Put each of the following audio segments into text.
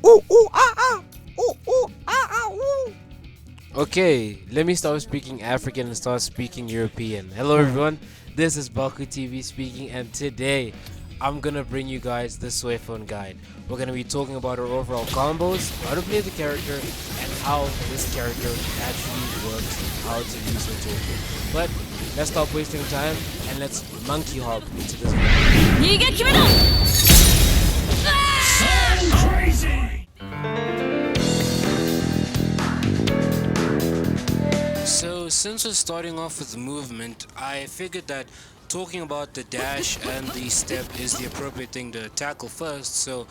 ooh, ooh, ah, ah. Ooh, ooh, ah, ah, ooh. Okay, let me stop speaking African and start speaking European. Hello everyone, this is Baku TV speaking, and today I'm gonna bring you guys the SOI guide. We're gonna be talking about our overall combos, how to play the character, and how this character actually works, how to use the toolkit. But let's stop wasting time and let's monkey hop into this video. So since we're starting off with movement, I figured that talking about the dash and the step is the appropriate thing to tackle first. So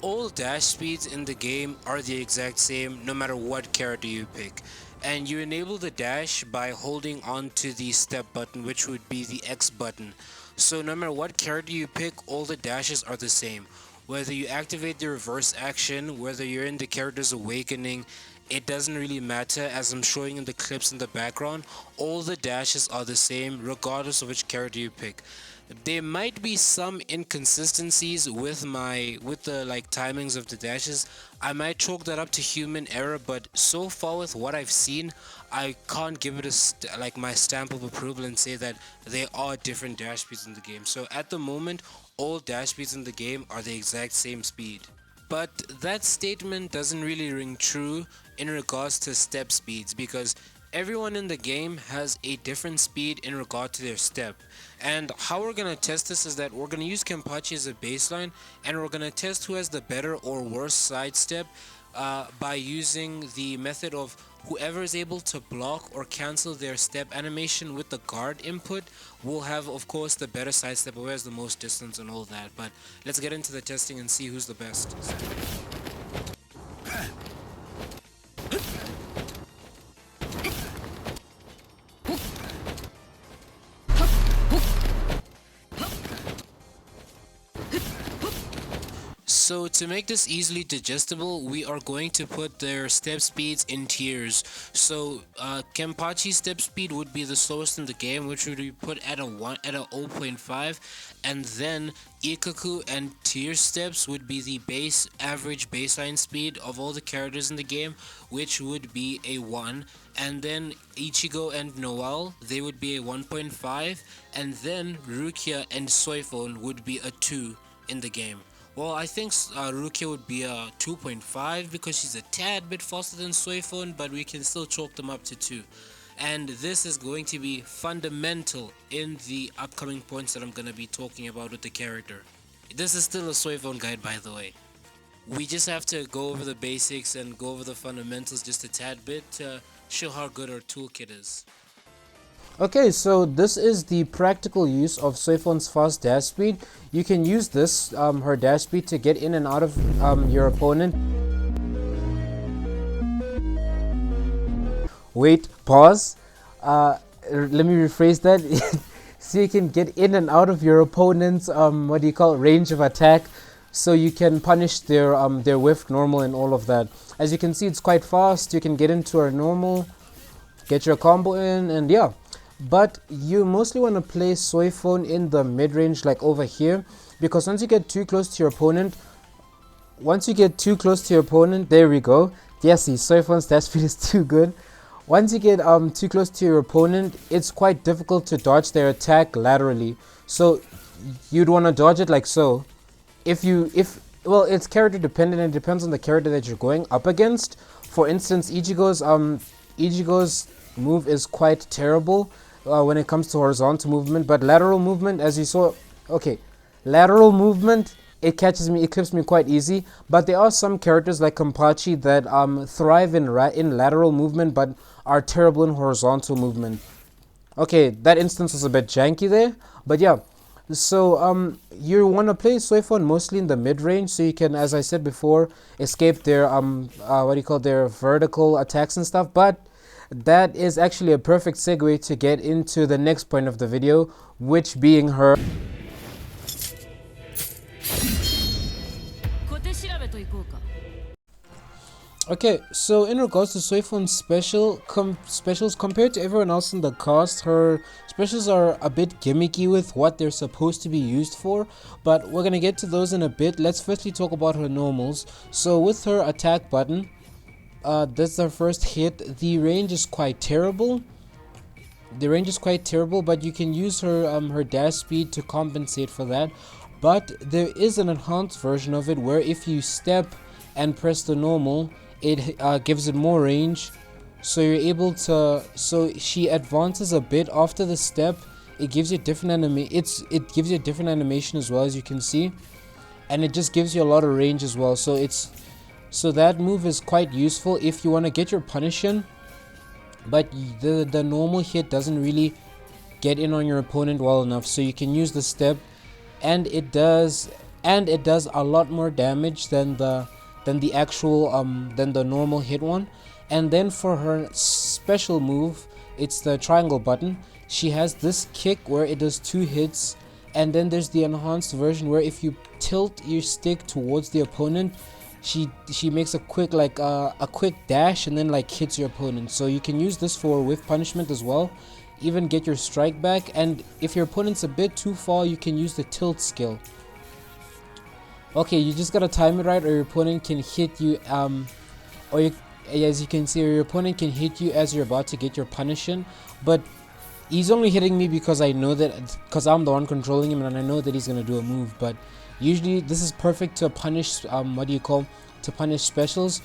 all dash speeds in the game are the exact same no matter what character you pick. And you enable the dash by holding on to the step button, which would be the X button. So no matter what character you pick, all the dashes are the same. Whether you activate the reverse action, whether you're in the character's awakening, it doesn't really matter. As I'm showing in the clips in the background, all the dashes are the same regardless of which character you pick. There might be some inconsistencies with the timings of the dashes. I might chalk that up to human error, but so far with what I've seen, I can't give it my stamp of approval and say that there are different dash speeds in the game. So at the moment, all dash speeds in the game are the exact same speed. But that statement doesn't really ring true in regards to step speeds, because everyone in the game has a different speed in regard to their step. And how we're going to test this is that we're going to use Kenpachi as a baseline, and we're going to test who has the better or worse side step by using the method of whoever is able to block or cancel their step animation with the guard input will have, of course, the better side step, who has the most distance and all that. But let's get into the testing and see who's the best. So to make this easily digestible, we are going to put their step speeds in tiers. So Kenpachi's step speed would be the slowest in the game, which would be put at a 0.5, and then Ikaku and tier steps would be the average baseline speed of all the characters in the game, which would be a 1, and then Ichigo and Noel, they would be a 1.5, and then Rukia and Soifon would be a 2 in the game. Well, I think Rukia would be a 2.5 because she's a tad bit faster than Soifon, but we can still chalk them up to 2. And this is going to be fundamental in the upcoming points that I'm going to be talking about with the character. This is still a Soifon guide, by the way. We just have to go over the basics and go over the fundamentals just a tad bit to show how good our toolkit is. Okay, so this is the practical use of Soifon's fast dash speed. You can use this, her dash speed, to get in and out of your opponent. Wait, pause. Let me rephrase that. So you can get in and out of your opponent's range of attack, so you can punish their whiff, normal, and all of that. As you can see, it's quite fast. You can get into her normal, get your combo in, and yeah. But you mostly want to play Soifon in the mid-range, like over here, because once you get too close to your opponent, there we go. Yes, see, Soifon's dash speed is too good. Once you get too close to your opponent, it's quite difficult to dodge their attack laterally. So you'd want to dodge it like so. Well, it's character dependent, and it depends on the character that you're going up against. For instance, Ichigo's move is quite terrible when it comes to horizontal movement, but lateral movement, as you saw, lateral movement, it clips me quite easy. But there are some characters like Kenpachi that thrive in lateral movement but are terrible in horizontal movement. Okay, that instance was a bit janky there, but yeah. So you want to play Soifon mostly in the mid range, so you can, as I said before, escape their their vertical attacks and stuff. But that is actually a perfect segue to get into the next point of the video, which being her Okay, so in regards to SOIFON's specials, compared to everyone else in the cast, her specials are a bit gimmicky with what they're supposed to be used for, but we're gonna get to those in a bit. Let's firstly talk about her normals. So with her attack button, that's her first hit. The range is quite terrible. But you can use her dash speed to compensate for that. But there is an enhanced version of it where if you step and press the normal, it gives it more range. So you're able to. So she advances a bit after the step. It gives you it gives you a different animation as well, as you can see, and it just gives you a lot of range as well. So that move is quite useful if you want to get your punish in, but the normal hit doesn't really get in on your opponent well enough. So you can use the step, and it does a lot more damage than the actual than the normal hit one. And then for her special move, it's the triangle button. She has this kick where it does 2 hits, and then there's the enhanced version where if you tilt your stick towards the opponent, she makes a quick a quick dash and then like hits your opponent. So you can use this for whiff punishment as well, even get your strike back. And if your opponent's a bit too far, you can use the tilt skill. Okay, you just gotta time it right, or your opponent can hit you as you can see, your opponent can hit you as you're about to get your punish in. But he's only hitting me because I'm the one controlling him, and I know that he's gonna do a move. But usually this is perfect to punish to punish specials,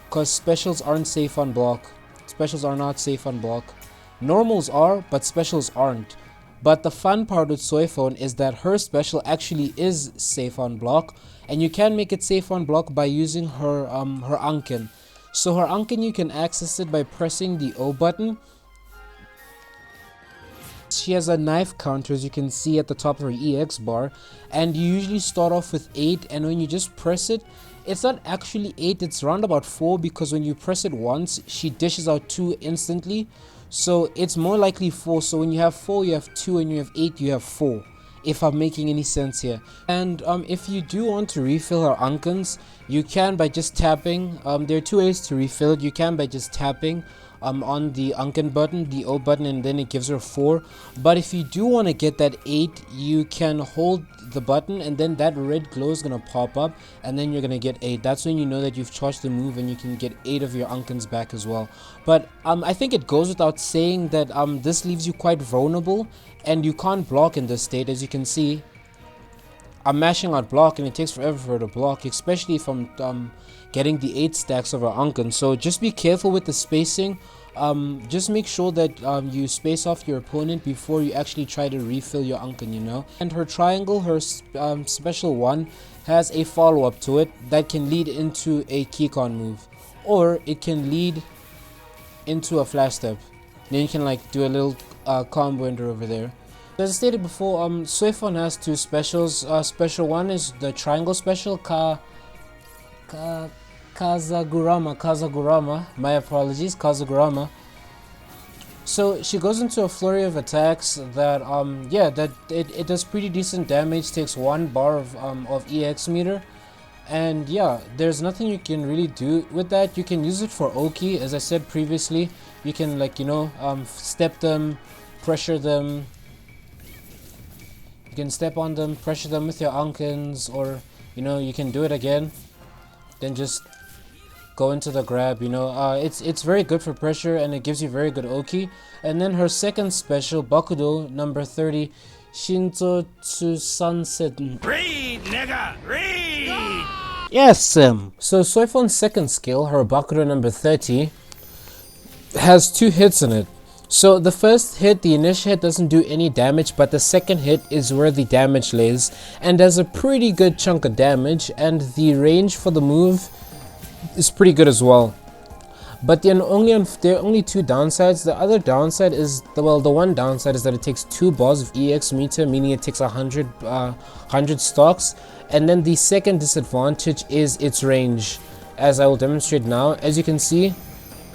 because specials aren't safe on block. Specials are not safe on block. Normals are, but specials aren't. But the fun part with SOIFON is that her special actually is safe on block, and you can make it safe on block by using her Anken. So her Anken, you can access it by pressing the O button. She has a knife counter, as you can see at the top of her EX bar, and you usually start off with 8, and when you just press it, it's not actually 8, it's around about 4, because when you press it once, she dishes out 2 instantly. So it's more likely 4. So when you have 4, you have 2, and you have 8, you have 4, if I'm making any sense here. And if you do want to refill her Ankens, you can by just tapping. There are 2 ways to refill it. You can by just tapping on the Anken button, the O button, and then it gives her 4. But if you do want to get that 8, you can hold the button, and then that red glow is gonna pop up, and then you're gonna get 8. That's when you know that you've charged the move, and you can get 8 of your Ankens back as well. But I think it goes without saying that this leaves you quite vulnerable, and you can't block in this state. As you can see, I'm mashing out block, and it takes forever for her to block, especially if I'm getting the 8 stacks of her Anken. So just be careful with the spacing. Just make sure that you space off your opponent before you actually try to refill your Anken, you know. And her triangle, her special one, has a follow-up to it that can lead into a Keycon move, or it can lead into a flash step. Then you can like do a little combo ender over there. As I stated before, SOIFON has 2 specials. Special 1 is the triangle special, Kazagurama, my apologies, Kazagurama. So she goes into a flurry of attacks that it does pretty decent damage, takes 1 bar of EX meter, and yeah, there's nothing you can really do with that. You can use it for Oki, as I said previously. You can step them, pressure them. You can step on them, pressure them with your Ankens, or you can do it again, then just go into the grab. It's very good for pressure, and it gives you very good Oki. And then her second special, Bakudo number 30, Shinzo Tsusansen. Read, nigga, read! Yes, Sim. So SOIFON's second skill, her Bakudo number 30, has 2 hits in it. So the first hit, the initial hit, doesn't do any damage, but the second hit is where the damage lays, and does a pretty good chunk of damage, and the range for the move is pretty good as well. But there are only 2 downsides. The other downside is the one downside is that it takes 2 bars of EX meter, meaning it takes 100 stocks. And then the second disadvantage is its range, as I will demonstrate now. As you can see,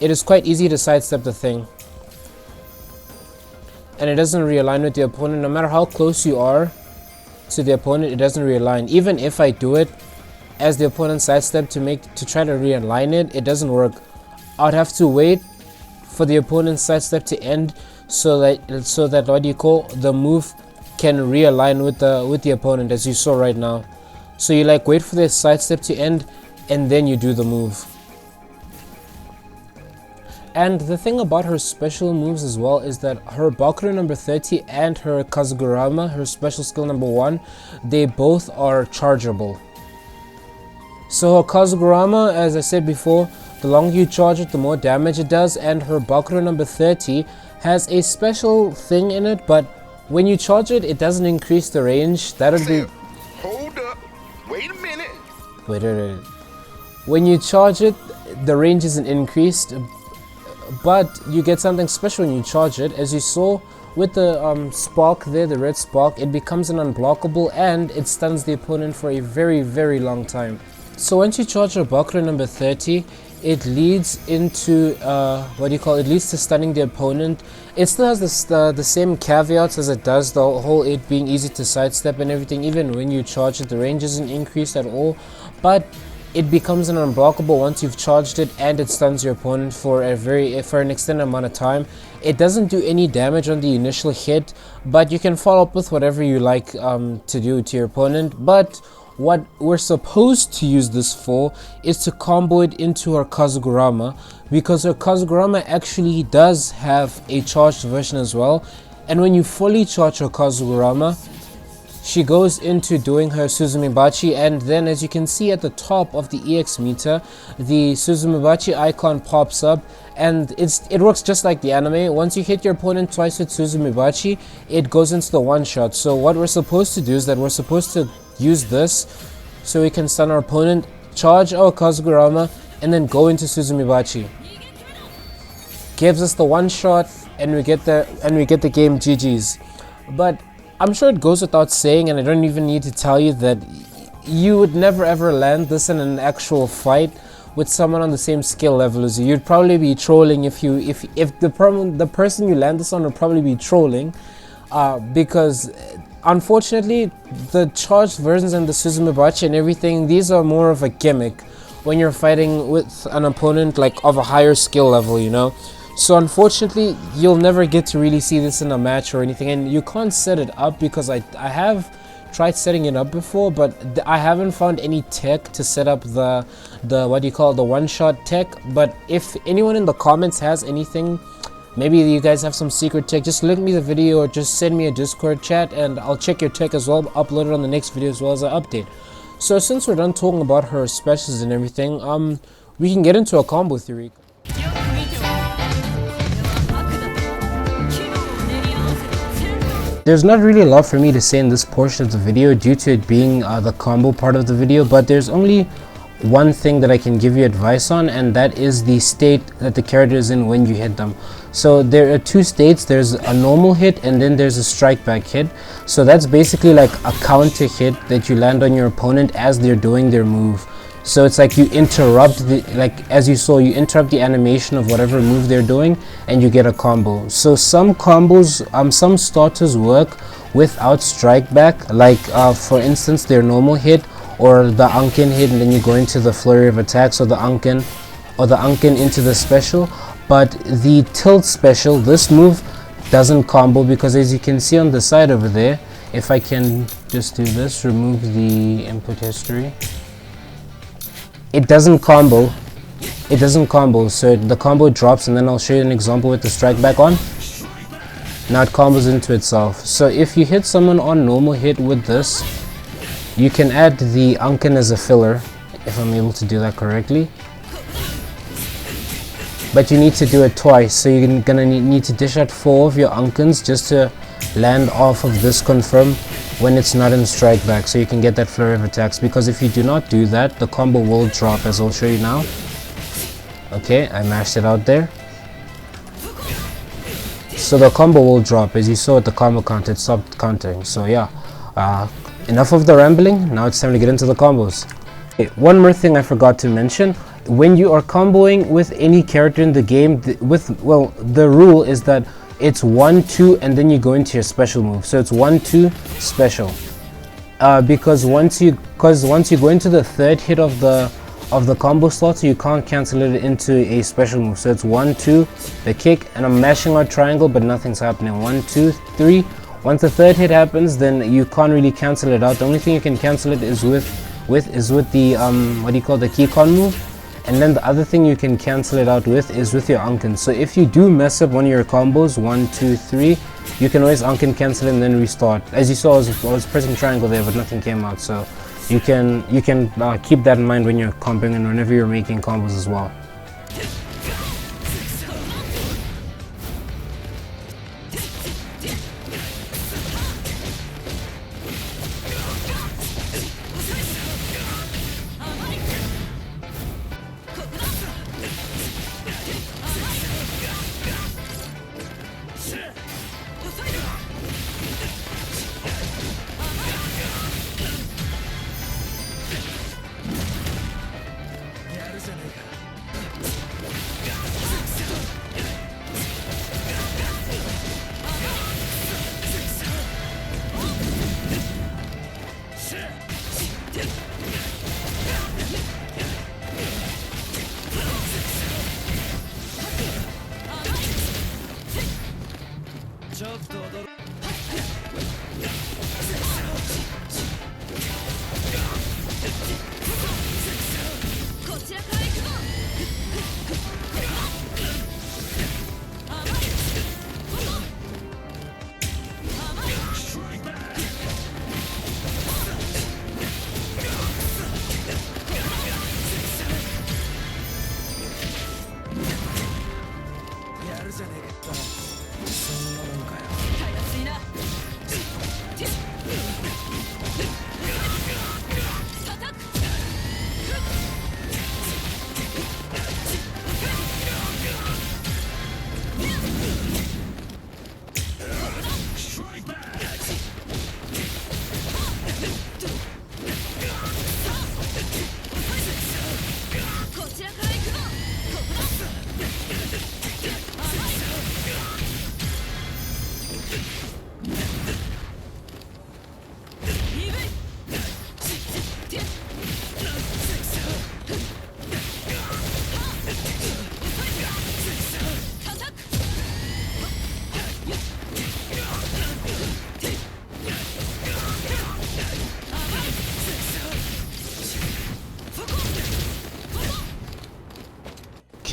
it is quite easy to sidestep the thing, and it doesn't realign with the opponent. No matter how close you are to the opponent, it doesn't realign. Even if I do it as the opponent's sidestep to try to realign it. It doesn't work. I'd have to wait for the opponent's sidestep to end so that what you call the move can realign with the opponent, as you saw right now. So you like wait for the sidestep to end and then you do the move. And the thing about her special moves as well is that her Bakura number 30 and her Kazugurama, her special skill number 1, they both are chargeable. So her Kazugurama, as I said before, the longer you charge it, the more damage it does, and her Bakura number 30 has a special thing in it, but when you charge it, it doesn't increase the range. That would be... Hold up, wait a minute. Wait. When you charge it, the range isn't increased, but you get something special when you charge it. As you saw with the spark there, the red spark, it becomes an unblockable and it stuns the opponent for a very, very long time. So once you charge your Bakura number 30, it leads into it leads to stunning the opponent. It still has the same caveats as it does, the whole it being easy to sidestep and everything. Even when you charge it, the range isn't increased at all, but it becomes an unblockable once you've charged it, and it stuns your opponent for an extended amount of time. It doesn't do any damage on the initial hit, but you can follow up with whatever you like to do to your opponent. But what we're supposed to use this for is to combo it into her Kazugurama, because her Kazugurama actually does have a charged version as well. And when you fully charge her Kazugurama, she goes into doing her Suzumibachi, and then as you can see at the top of the EX meter, the Suzumibachi icon pops up, and it works just like the anime. Once you hit your opponent twice with Suzumibachi, it goes into the one shot. So what we're supposed to do is that we're supposed to use this so we can stun our opponent, charge our Kazugurama, and then go into Suzumibachi. Gives us the one shot, and we get the game GG's. But I'm sure it goes without saying, and I don't even need to tell you, that you would never ever land this in an actual fight with someone on the same skill level as you. You'd probably be trolling if the person you land this on would probably be trolling, because unfortunately the charged versions and the Suzumibachi and everything, these are more of a gimmick when you're fighting with an opponent like of a higher skill level, you know. So unfortunately, you'll never get to really see this in a match or anything, and you can't set it up, because I have tried setting it up before, but I haven't found any tech to set up the one-shot tech. But if anyone in the comments has anything, maybe you guys have some secret tech, just link me the video or just send me a Discord chat, and I'll check your tech as well, upload it on the next video as well as I update. So since we're done talking about her specials and everything, we can get into a combo theory. There's not really a lot for me to say in this portion of the video due to it being the combo part of the video, but there's only one thing that I can give you advice on, and that is the state that the character is in when you hit them. So there are two states. There's a normal hit and then there's a strike back hit. So that's basically like a counter hit that you land on your opponent as they're doing their move. So it's like you interrupt as you saw, you interrupt the animation of whatever move they're doing and you get a combo. So some combos, some starters work without strike back, like for instance their normal hit or the Anken hit, and then you go into the flurry of attacks, or the Anken into the special. But the tilt special, this move doesn't combo, because as you can see on the side over there, if I can just do this, remove the input history, it doesn't combo. So the combo drops, and then I'll show you an example with the strike back on. Now it combos into itself. So if you hit someone on normal hit with this, you can add the Anken as a filler, if I'm able to do that correctly. But you need to do it twice, so you're gonna need to dish out 4 of your Ankens just to land off of this confirm when it's not in strike back, so you can get that flurry of attacks. Because if you do not do that, the combo will drop, as I'll show you now. Okay, I mashed it out there. So the combo will drop, as you saw at the combo count, it stopped counting. So yeah, enough of the rambling, now it's time to get into the combos. Okay, one more thing I forgot to mention. When you are comboing with any character in the game, the rule is that it's 1-2 and then you go into your special move. So it's 1-2 special. because once you go into the third hit of the combo slot, you can't cancel it into a special move. So it's 1, 2, the kick, and I'm mashing out triangle, but nothing's happening. 1, 2, 3. Once the third hit happens, then you can't really cancel it out. The only thing you can cancel it is with the what do you call, the keycon move. And then the other thing you can cancel it out with is with your Unken. So if you do mess up one of your combos, 1, 2, 3, you can always Unken cancel it and then restart. As you saw, I was pressing triangle there, but nothing came out. So you can keep that in mind when you're comping and whenever you're making combos as well.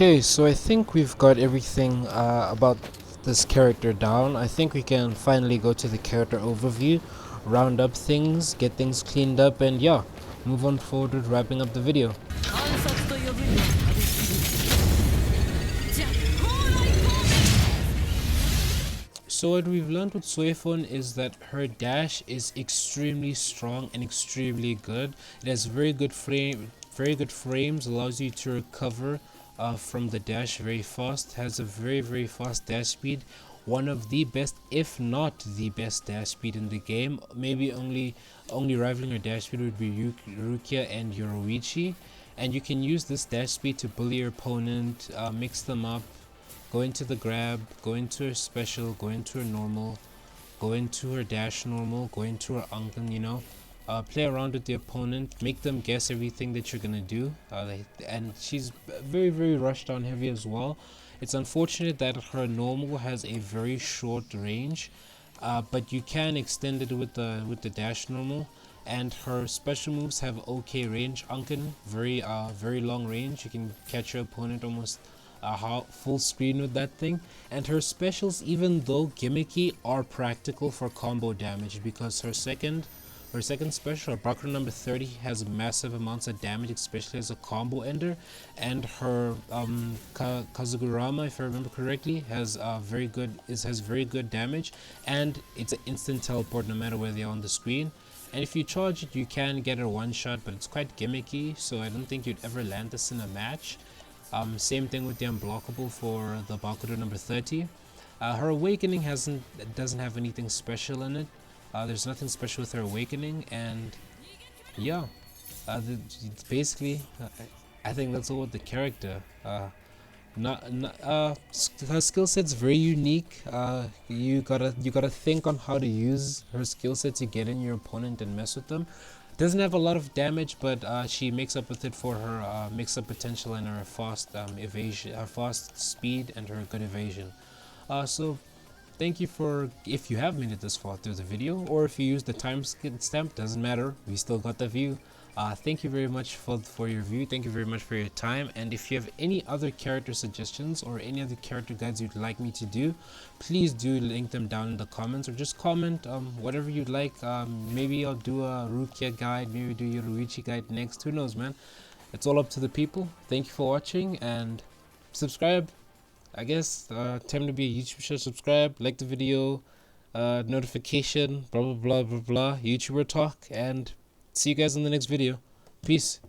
Okay, so I think we've got everything about this character down. I think we can finally go to the character overview, round up things, get things cleaned up, and yeah, move on forward with wrapping up the video. So what we've learned with FON is that her dash is extremely strong and extremely good. It has very good frames, allows you to recover from the dash very fast, has a very fast dash speed, one of the best, if not the best dash speed in the game. Maybe only rivaling her dash speed would be Rukia and Yoruichi, and you can use this dash speed to bully your opponent, mix them up, go into the grab, go into her special, go into her normal, go into her dash normal, go into her Unken, you know. Play around with the opponent, make them guess everything that you're gonna do, and she's very rush down heavy as well. It's unfortunate that her normal has a very short range, but you can extend it with the dash normal, and her special moves have okay range. Unken, very long range. You can catch your opponent almost full screen with that thing, and her specials, even though gimmicky, are practical for combo damage because her second special, Bakura number 30, has massive amounts of damage, especially as a combo ender, and her Kazugurama, if I remember correctly, has very good damage, and it's an instant teleport no matter where they are on the screen. And if you charge it, you can get a one shot, but it's quite gimmicky, so I don't think you'd ever land this in a match. Same thing with the unblockable for the Bakura number 30. Her awakening doesn't have anything special in it. There's nothing special with her awakening, and yeah, basically I think that's all with the character. Her skill set's very unique. You gotta think on how to use her skill set to get in your opponent and mess with them. Doesn't have a lot of damage, but she makes up with it for her mix-up potential and her fast evasion, her fast speed, and her good evasion. So thank you for, if you have made it this far through the video, or if you use the time stamp, doesn't matter, we still got the view. Thank you very much for your view. Thank you very much for your time. And if you have any other character suggestions or any other character guides you'd like me to do, please do link them down in the comments, or just comment whatever you'd like. Maybe I'll do a Rukia guide, maybe do your Ruichi guide next. Who knows, man? It's all up to the people. Thank you for watching, and subscribe. I guess time to be a YouTuber. Subscribe, like the video, notification, blah blah blah blah blah. YouTuber talk, and see you guys in the next video. Peace.